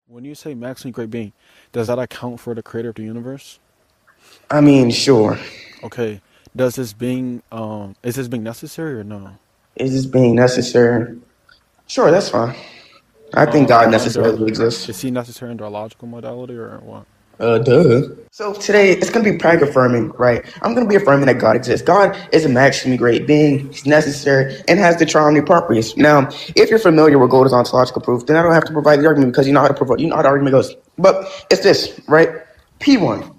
When you say maximally great being, does that account for the creator of the universe? I mean, sure. Okay. Does this being is this being necessary or no? Is this being necessary? Sure, that's fine. I think God Under necessarily exists. is he necessary under a logical modality or what? Duh. So today it's gonna be PRAG affirming, right? I'm gonna be affirming that God exists. God is a maximally great being. He's necessary and has the charming properties. Now, if you're familiar with Gold's ontological proof, then I don't have to provide the argument because you know how to provide. You know how the argument goes. But it's this, right? P1.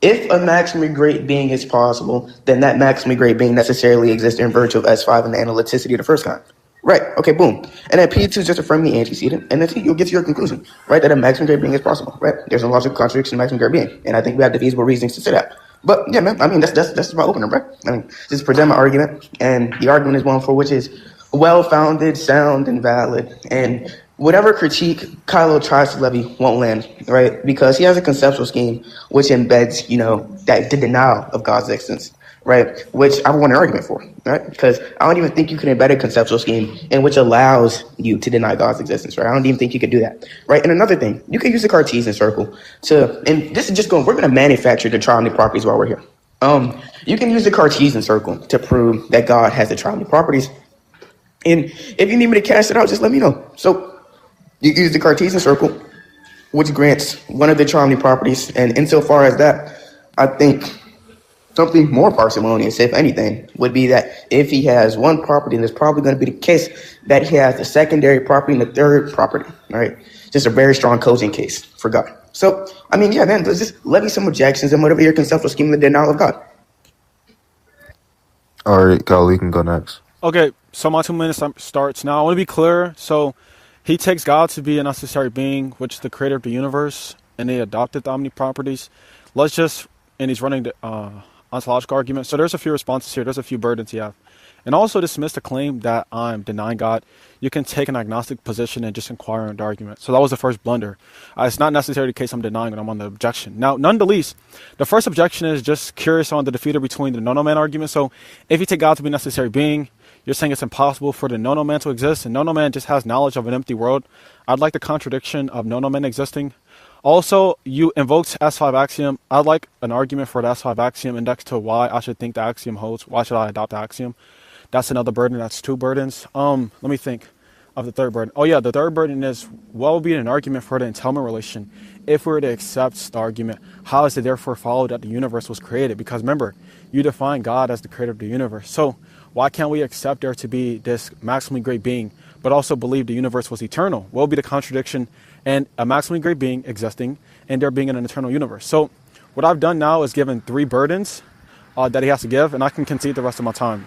If a maximally great being is possible, then that maximally great being necessarily exists in virtue of S5 and the analyticity of the first kind. Right. Okay, boom. And then P2 is just affirming the antecedent, and then you'll get to your conclusion, right? That a maximum great being is possible, right? There's no logical contradiction to maximum great being. And I think we have the feasible reasons to say that. But yeah, man, I mean that's my opener, right? I mean, just present my argument, and the argument is one for which is well founded, sound, and valid. And whatever critique KYLO tries to levy won't land, right? Because he has a conceptual scheme which embeds, that the denial of God's existence, right? Which I want an argument for, right? Because I don't even think you can embed a conceptual scheme in which allows you to deny God's existence, right? I don't even think you could do that, right? And another thing, you can use the Cartesian circle and this is just we're going to manufacture the trinomial properties while we're here. You can use the Cartesian circle to prove that God has the trinomial properties. And if you need me to cast it out, just let me know. So you use the Cartesian circle, which grants one of the trinomial properties. And insofar as that, I think something more parsimonious, if anything, would be that if he has one property, and it's probably going to be the case that he has the secondary property and the third property, right? Just a very strong cogent case for God. So, I mean, yeah, man, let's just levy some objections and whatever your conceptual scheme of the denial of God. All right, Kyle, you can go next. Okay, so my 2 minutes starts now. I want to be clear. So he takes God to be a necessary being, which is the creator of the universe, and they adopted the omni properties. And he's running the ontological argument. So there's a few responses here. There's a few burdens you have. And also dismiss the claim that I'm denying God. You can take an agnostic position and just inquire on the argument. So that was the first blunder. It's not necessarily the case I'm denying it. I'm on the objection. Now, nonetheless, the first objection is just curious on the defeater between the no-man argument. So if you take God to be a necessary being, you're saying it's impossible for the no-man to exist, and no-man just has knowledge of an empty world. I'd like the contradiction of no-man existing. Also, you invoked S5 axiom. I'd like an argument for the S5 axiom index to why I should think the axiom holds. Why should I adopt the axiom? That's another burden. That's two burdens. Let me think of the third burden. Oh yeah, the third burden is what would be an argument for the entailment relation if we were to accept the argument. How does it therefore follow that the universe was created? Because remember, you define God as the creator of the universe. So why can't we accept there to be this maximally great being, but also believe the universe was eternal? What would be the contradiction and a maximally great being existing and there being an eternal universe? So what I've done now is given three burdens that he has to give, and I can concede the rest of my time.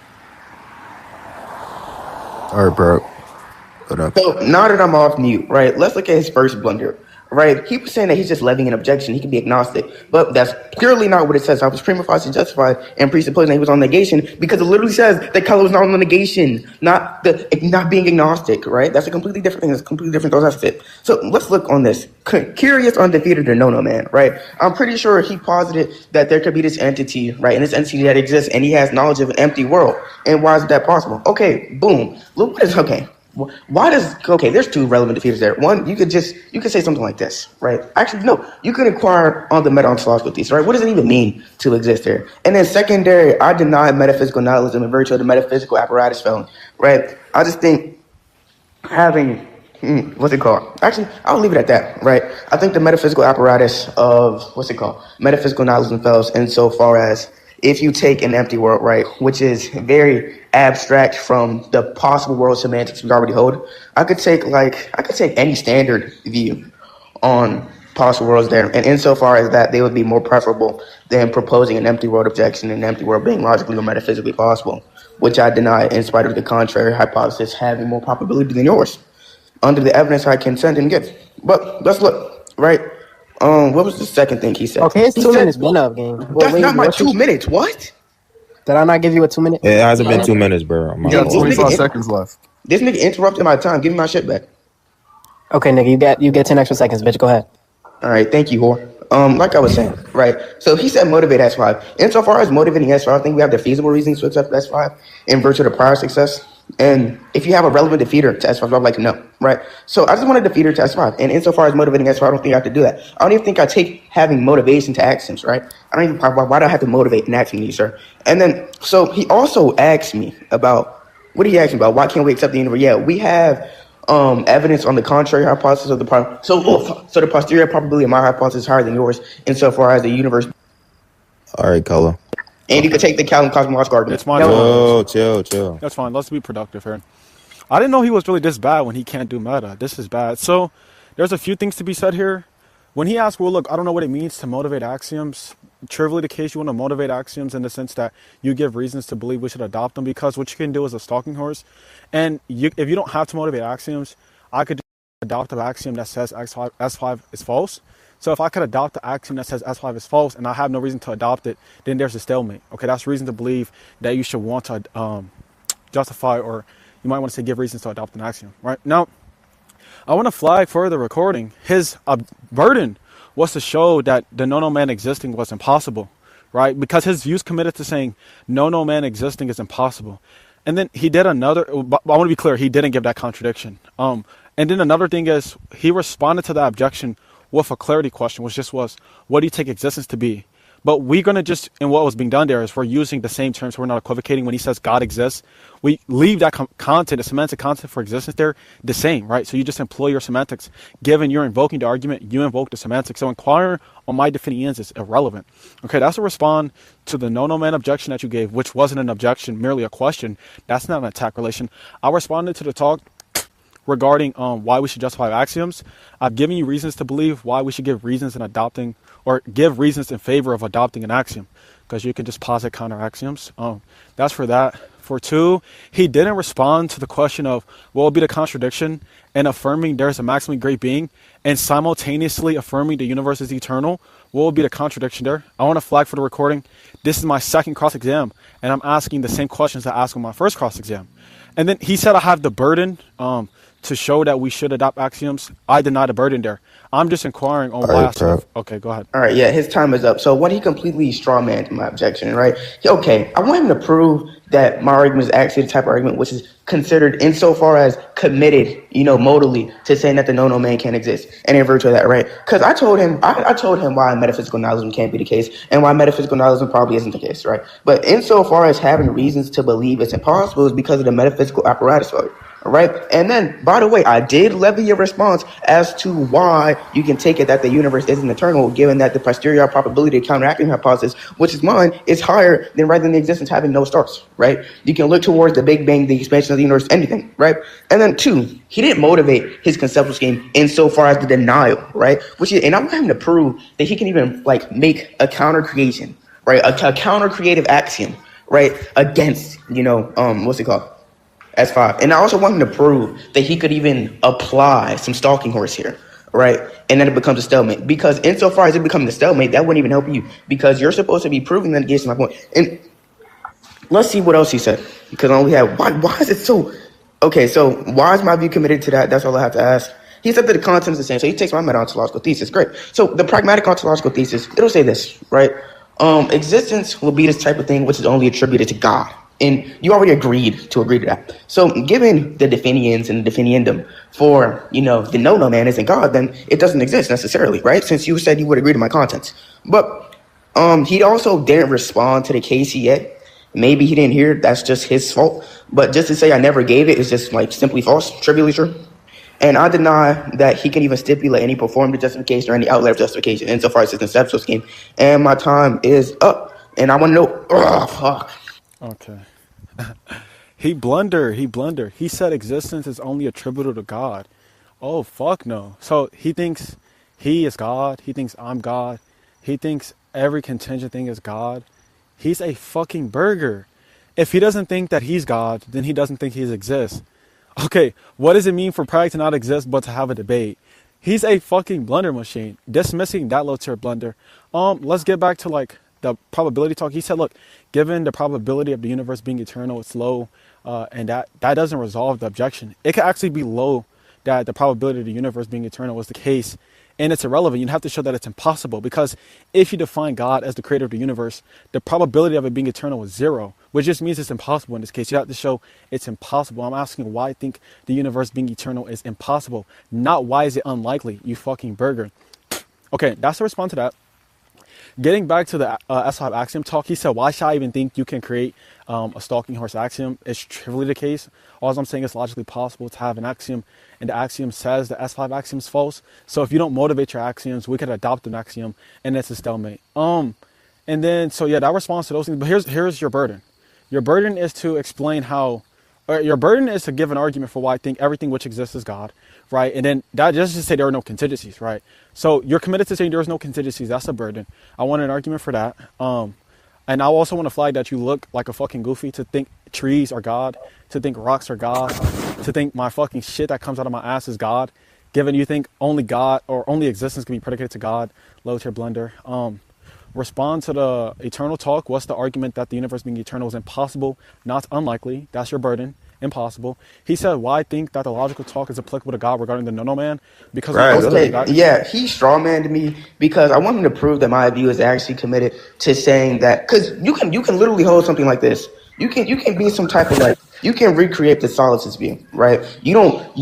All right, bro. So now that I'm off mute, right, let's look at his first blunder, right? He was saying that he's just levying an objection. He can be agnostic, but that's purely not what it says. I was prima facie justified and presupposing that he was on negation because it literally says that KYLO was not on the negation, not being agnostic, right? That's a completely different thing. That's a completely different concept. So let's look on this. Curious on defeated or no man, right? I'm pretty sure he posited that there could be this entity, right? And this entity that exists, and he has knowledge of an empty world. And why is that possible? Okay, boom. Look what is okay. Why does there's two relevant defeaters there. One, you could say something like this, right? Actually, no, you could inquire on the meta-ontological thesis, right? What does it even mean to exist there? And then secondary, I deny metaphysical nihilism in virtue of the metaphysical apparatus felon, right? I just think having what's it called? Actually, I'll leave it at that, right? I think the metaphysical apparatus of metaphysical nihilism fails insofar as if you take an empty world, right, which is very abstract from the possible world semantics we already hold, I could take any standard view on possible worlds there, and insofar as that, they would be more preferable than proposing an empty world objection and an empty world being logically or metaphysically possible, which I deny in spite of the contrary hypothesis having more probability than yours, under the evidence I can send and give. But let's look, right? What was the second thing he said? Okay, it's 2 minutes been up, game. That's not my 2 minutes. What? Did I not give you a 2 minute? It hasn't been 2 minutes, bro. You got 25 seconds left. This nigga interrupted my time. Give me my shit back. Okay, nigga, you get 10 extra seconds, bitch. Go ahead. All right, thank you, whore. Like I was saying, right? So he said motivate S5. Insofar as motivating S5, I think we have the feasible reasons to accept S5 in virtue of the prior success. And if you have a relevant defeater to S5, I'm like, no, right? So I just want a defeater to S5. And insofar as motivating S5, I don't think I have to do that. I don't even think I take having motivation to axioms, right? I don't even, why do I have to motivate an axiom to you, sir? And then, so he also asked me about, what did he ask me about? Why can't we accept the universe? Yeah, we have evidence on the contrary hypothesis of the so the posterior probability of my hypothesis is higher than yours insofar as the universe. All right, Kylo. And you could take the Calvin cosmological argument. It's my Chill. That's fine. Let's be productive here. I didn't know he was really this bad when he can't do meta. This is bad. So there's a few things to be said here. When he asked, well, look, I don't know what it means to motivate axioms. Trivially the case, you want to motivate axioms in the sense that you give reasons to believe we should adopt them, because what you can do is a stalking horse. And if you don't have to motivate axioms, I could adopt an axiom that says S5 is false. So if I could adopt the axiom that says S5 is false and I have no reason to adopt it, then there's a stalemate. Okay, that's reason to believe that you should want to justify, or you might want to say give reasons to adopt an axiom, right? Now, I want to flag for the recording, his burden was to show that the no man existing was impossible, right? Because his views committed to saying no man existing is impossible. And then he did another, I want to be clear, he didn't give that contradiction. And then another thing is, he responded to that objection with a clarity question, which just was, what do you take existence to be? But we're going to just, and what was being done there is we're using the same terms. So we're not equivocating. When he says God exists, we leave that content, the semantic content for existence there, the same, right? So you just employ your semantics. Given you're invoking the argument, you invoke the semantics. So inquiring on my definitions is irrelevant. Okay, that's a respond to the no man objection that you gave, which wasn't an objection, merely a question. That's not an attack relation. I responded to the talk regarding why we should justify axioms. I've given you reasons to believe why we should give reasons in adopting, or give reasons in favor of adopting an axiom, because you can just posit counter axioms. That's for that. For two, he didn't respond to the question of what would be the contradiction in affirming there's a maximally great being and simultaneously affirming the universe is eternal. What would be the contradiction there? I want to flag for the recording, this is my second cross-exam, and I'm asking the same questions I asked on my first cross-exam. And then he said I have the burden to show that we should adopt axioms. I deny the burden there. I'm just inquiring on why. Okay, go ahead. All right, yeah, his time is up. So when he completely strawmanned my objection, right? Okay, I want him to prove that my argument is actually the type of argument which is considered insofar as committed, modally to saying that the no man can't exist, and in virtue of that, right? Because I told him why metaphysical nihilism can't be the case, and why metaphysical nihilism probably isn't the case, right? But insofar as having reasons to believe it's impossible is because of the metaphysical apparatus of it. Right. And then, by the way, I did levy a response as to why you can take it that the universe isn't eternal, given that the posterior probability of counteracting hypothesis, which is mine, is higher than rather than the existence having no stars. Right. You can look towards the Big Bang, the expansion of the universe, anything. Right. And then two, he didn't motivate his conceptual scheme insofar as the denial. Right. And I want him to prove that he can even make a counter creation. Right. A counter creative axiom. Right. Against, what's it called? S5. And I also want him to prove that he could even apply some stalking horse here, right? And then it becomes a stalemate. Because insofar as it becomes a stalemate, that wouldn't even help you, because you're supposed to be proving that against my point. And let's see what else he said, because I only have, why is it so, okay, so why is my view committed to that? That's all I have to ask. He said that the content is the same, so he takes my meta-ontological thesis. Great. So the pragmatic ontological thesis, it'll say this, right? Existence will be this type of thing which is only attributed to God. And you already agreed to that. So given the definitions and the definiendum for, the no man isn't God, then it doesn't exist necessarily, right? Since you said you would agree to my contents. But he also didn't respond to the case yet. Maybe he didn't hear it. That's just his fault. But just to say I never gave it is just simply false, trivially true. And I deny that he can even stipulate any performative justification or any outlet of justification insofar as his conceptual scheme. And my time is up. And I want to know, fuck. Okay. He blundered. He said existence is only attributable to God. Oh, fuck no. So he thinks he is God. He thinks I'm God. He thinks every contingent thing is God. He's a fucking burger. If he doesn't think that he's God, then he doesn't think he exists. Okay, what does it mean for PRAG to not exist but to have a debate? He's a fucking blunder machine. Dismissing that low tier blunder. Let's get back to the probability talk. He said, look, given the probability of the universe being eternal, it's low, and that doesn't resolve the objection. It could actually be low that the probability of the universe being eternal was the case, and it's irrelevant. You'd have to show that it's impossible, because if you define God as the creator of the universe, the probability of it being eternal is 0, which just means it's impossible in this case. You have to show it's impossible. I'm asking why I think the universe being eternal is impossible, not why is it unlikely, you fucking burger. Okay, that's the response to that. Getting back to the S5 axiom talk, he said, why should I even think you can create a stalking horse axiom? It's trivially the case. All I'm saying is logically possible to have an axiom, and the axiom says the S5 axiom is false. So if you don't motivate your axioms, we could adopt an axiom, and it's a stalemate. And then, so yeah, that responds to those things. But here's your burden. Your burden is to explain how, or your burden is to give an argument for why I think everything which exists is God, right? And then that just to say there are no contingencies, right? So you're committed to saying there's no contingencies. That's a burden. I want an argument for that. And I also want to flag that you look like a fucking goofy to think trees are God, to think rocks are God, to think my fucking shit that comes out of my ass is God, given you think only God or only existence can be predicated to God. Low tier blender. Respond to the eternal talk. What's the argument that the universe being eternal is impossible, not unlikely? That's your burden. Impossible. He said, why think that the logical talk is applicable to God regarding the no man? Because he strawmanned me because I want him to prove that my view is actually committed to saying that, because you can literally hold something like this. You can be some type of like, you can recreate the solipsist view, right?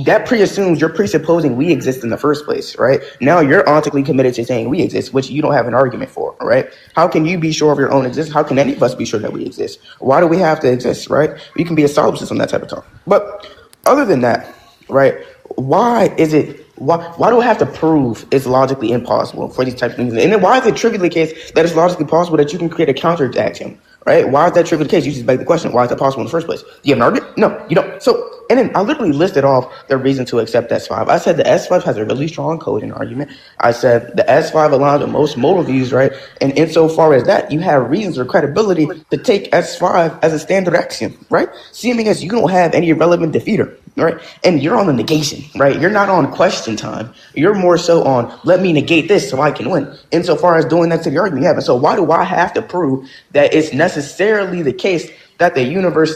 That preassumes you're presupposing we exist in the first place, right? Now you're authentically committed to saying we exist, which you don't have an argument for, right? How can you be sure of your own existence? How can any of us be sure that we exist? Why do we have to exist, right? You can be a solipsist on that type of talk. But other than that, right, why do I have to prove it's logically impossible for these types of things? And then why is it trivially the case that it's logically possible that you can create a counter axiom? Right? Why is that trivial case? You just beg the question, why is that possible in the first place? Do you have an argument? No, you don't. So, and then I literally listed off the reason to accept S5. I said the S5 has a really strong coding argument. I said the S5 aligns with most modal views, right? And insofar as that, you have reasons or credibility to take S5 as a standard axiom, right? Seeming as you don't have any relevant defeater, right? And you're on the negation, right? You're not on question time. You're more so on, let me negate this so I can win. Insofar as doing that to the argument you have. And so why do I have to prove that it's necessarily the case that the universe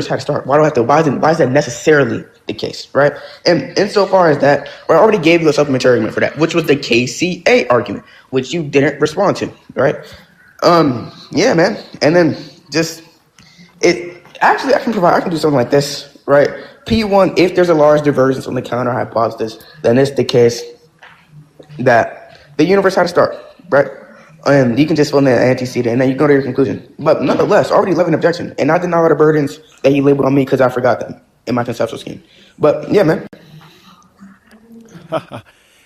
had to start? Why is that necessarily the case, right? And insofar as that, I already gave you a supplementary argument for that, which was the KCA argument, which you didn't respond to, right? Yeah, man. And then I can do something like this, right? P1, if there's a large divergence on the counter hypothesis, then it's the case that the universe had to start, right? And you can just fill in the antecedent, and then you go to your conclusion. But nonetheless, already levied an objection. And I did not have the burdens that he labeled on me because I forgot them in my conceptual scheme. But yeah, man.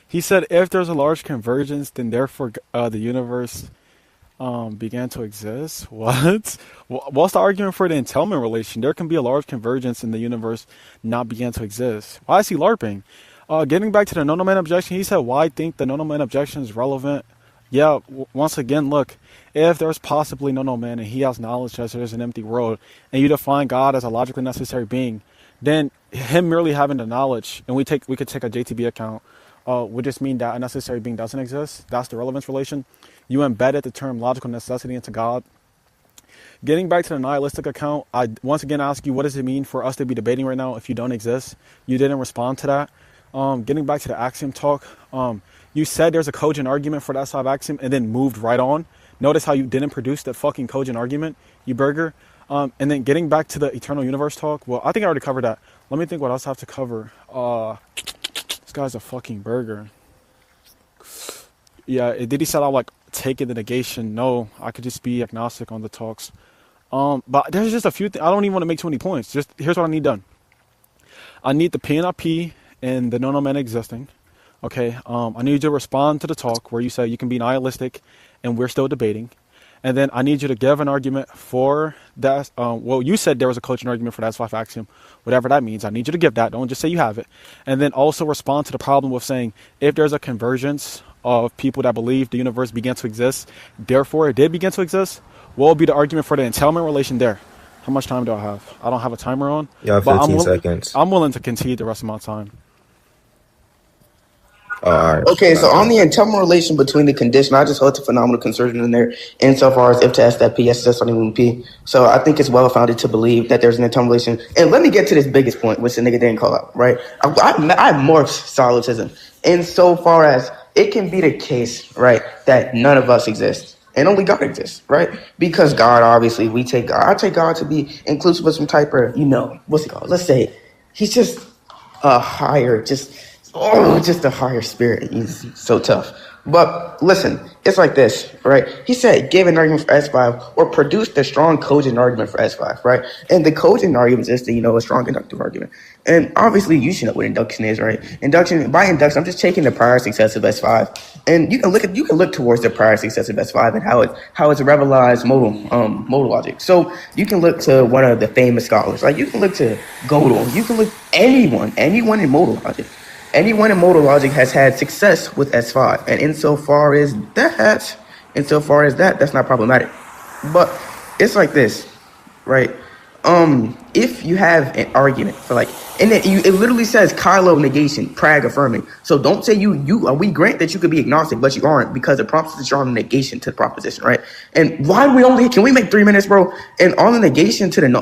He said, if there's a large convergence, then therefore the universe began to exist. What? What's the argument for the entailment relation? There can be a large convergence in the universe not began to exist. Why is he LARPing? Getting back to the no-man objection, he said, why think the no-man objection is relevant? Yeah, once again, look, if there's possibly no man and he has knowledge that there's an empty world, and you define God as a logically necessary being, then him merely having the knowledge, and we could take a JTB account, would just mean that a necessary being doesn't exist. That's the relevance relation. You embedded the term logical necessity into God. Getting back to the nihilistic account, I once again ask you, what does it mean for us to be debating right now if you don't exist? You didn't respond to that. Getting back to the axiom talk, you said there's a cogent argument for that S5 axiom and then moved right on. Notice how you didn't produce that fucking cogent argument, you burger. And then getting back to the eternal universe talk, well, I think I already covered that. Let me think what else I have to cover. This guy's a fucking burger. Yeah, did he say I'll like take it the negation? No, I could just be agnostic on the talks. But there's just a few things. I don't even want to make too many points. Just here's what I need done. I need the P and P and the no man existing. Okay, I need you to respond to the talk where you say you can be nihilistic and we're still debating. And then I need you to give an argument for that. Well, you said there was a cogent argument for that S5 axiom, whatever that means. I need you to give that. Don't just say you have it. And then also respond to the problem with saying if there's a convergence of people that believe the universe began to exist, therefore it did begin to exist, what will be the argument for the entailment relation there? How much time do I have? I don't have a timer on. Yeah, 15 seconds. I'm willing to concede the rest of my time. Oh, all right. Okay, so on the integral relation between the condition, I just hold to phenomenal conversion in there insofar as if to S that P, S starting with P. So I think it's well founded to believe that there's an integral relation. And let me get to this biggest point, which the nigga didn't call out, right? I morphed solipsism insofar as it can be the case, right, that none of us exist. And only God exists, right? Because God, obviously, I take God to be inclusive of some type of, what's it called? Let's say he's just a higher, just a higher spirit. He's so tough. But listen, it's like this, right? He said, give an argument for S5 or produce the strong cogent argument for S5, right? And the cogent argument is a strong inductive argument. And obviously, you should know what induction is, right? By induction, I'm just taking the prior success of S5, and you can look towards the prior success of S5 and how it's revelized modal logic. So you can look to one of the famous scholars, like you can look to Gödel, you can look anyone in modal logic. Anyone in modal logic has had success with S5, and insofar as that, that's not problematic. But it's like this, right? If you have an argument for and it literally says KYLO negation, PRAG affirming. So don't say we grant that you could be agnostic, but you aren't, because it prompts a strong negation to the proposition, right? And why can we make 3 minutes, bro? And on the negation to the no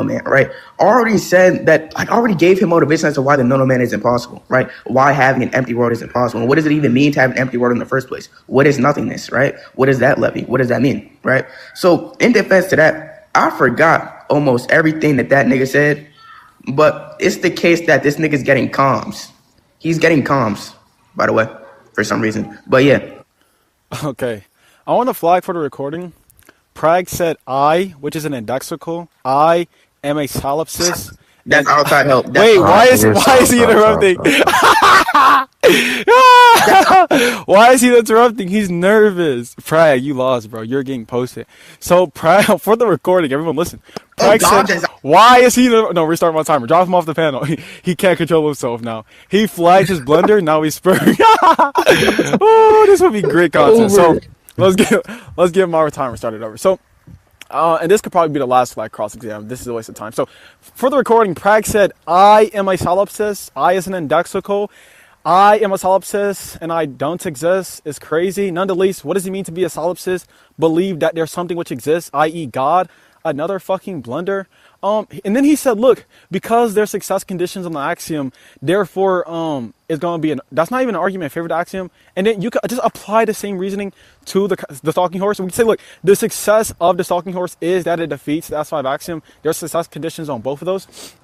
man, right? I already gave him motivation as to why the no man is impossible, right? Why having an empty world is impossible. And what does it even mean to have an empty world in the first place? What is nothingness, right? What is that, Levy? What does that mean, right? So in defense to that, I forgot almost everything that nigga said, but it's the case that this nigga's getting comms. He's getting comms, by the way, for some reason. But yeah. Okay. I want to flag for the recording. Prag said I, which is an indexical. I am a solipsis. That's outside help. Why is he interrupting? Why is he interrupting? He's nervous. Prag, you lost, bro. You're getting posted. So Prag, for the recording, everyone listen. Prag said, why is he? No, restart my timer. Drop him off the panel. He can't control himself now. He flagged his blunder. Now he's spurring. Oh, this would be great content. So let's get my timer started over. So. And this could probably be the last cross exam. This is a waste of time. So, for the recording, Prag said, I am a solipsis. I is an indexical. I am a solipsis and I don't exist. It's crazy. Nonetheless, what does it mean to be a solipsis? Believe that there's something which exists, i.e. God. Another fucking blunder. And then he said, look, because there's success conditions on the axiom, therefore, it's going to be that's not even an argument in favor of the axiom. And then you could just apply the same reasoning to the stalking horse. And we can say, look, the success of the stalking horse is that it defeats the S5 axiom. There's success conditions on both of those.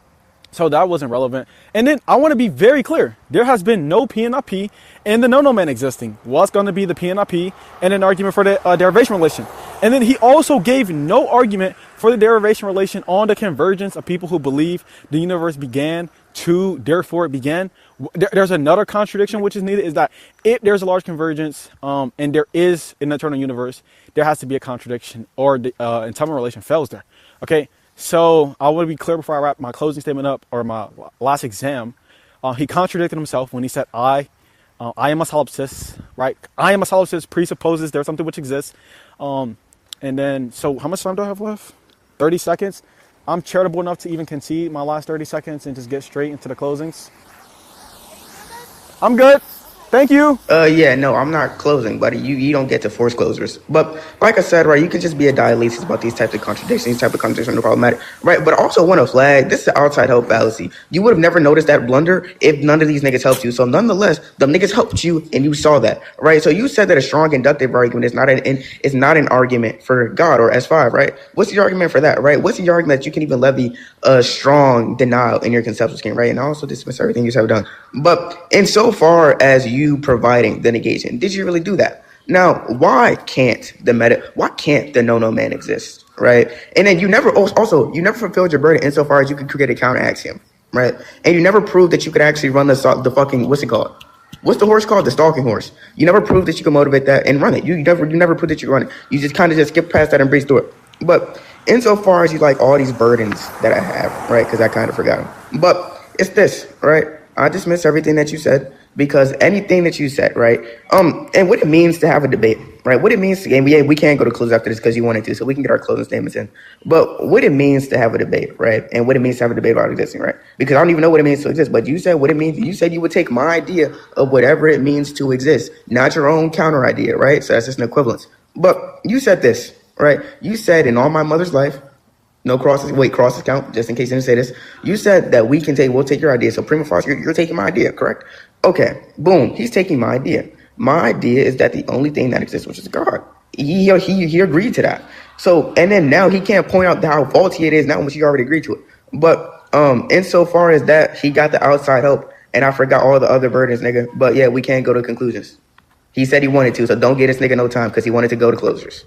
So that wasn't relevant. And then I want to be very clear. There has been no P and not P in the no man existing. What's going to be the P and not P and an argument for the derivation relation. And then he also gave no argument for the derivation relation on the convergence of people who believe the universe began to therefore it began. There's another contradiction which is needed, is that if there's a large convergence and there is an eternal universe, there has to be a contradiction or the entanglement relation fails there. Okay. So I want to be clear before I wrap my closing statement up, or my last exam. He contradicted himself when he said, I am a solipsis, right? I am a solipsis presupposes there's something which exists. And then, so how much time do I have left? 30 seconds. I'm charitable enough to even concede my last 30 seconds and just get straight into the closings. I'm good. Thank you. Yeah, no, I'm not closing, buddy. You don't get to force closers. But like I said, right, you can just be a dialysis about these types of contradictions. These type of contradictions are problematic, right? But I also want to flag, this is an outside help fallacy. You would have never noticed that blunder if none of these niggas helped you. So nonetheless, the niggas helped you and you saw that, right? So you said that a strong inductive argument is not an argument for God or S5, right? What's the argument for that, right? What's the argument that you can even levy a strong denial in your conceptual scheme, right? And also dismiss everything you have done. But insofar as you providing the negation, did you really do that? Now, why can't the no man exist, right? And then you never fulfilled your burden insofar as you could create a counter axiom, right? And you never proved that you could actually run the fucking, what's it called? What's the horse called? The stalking horse. You never proved that you could motivate that and run it. You never proved that you could run it. You just kind of just skip past that and breeze through it. But insofar as you like all these burdens that I have, right? Because I kind of forgot them. But it's this, right? I dismiss everything that you said. because anything that you said, right? And what it means to have a debate, right? What it means to, and we can't go to close after this because you wanted to, so we can get our closing statements in. But what it means to have a debate, right? And what it means to have a debate about existing, right? Because I don't even know what it means to exist, but you said what it means. You said you would take my idea of whatever it means to exist, not your own counter idea, right? So that's just an equivalence. But you said this, right? You said in all my mother's life, no crosses. Wait, crosses count, just in case you didn't say this. You said that we'll take your idea. So prima facie, you're taking my idea, correct? Okay, boom, he's taking my idea. My idea is that the only thing that exists, which is God. He agreed to that. So, and then now he can't point out how faulty it is now, which he already agreed to it. But insofar as that, he got the outside help, and I forgot all the other burdens, nigga. But yeah, we can't go to conclusions. He said he wanted to, so don't get this nigga no time because he wanted to go to closures.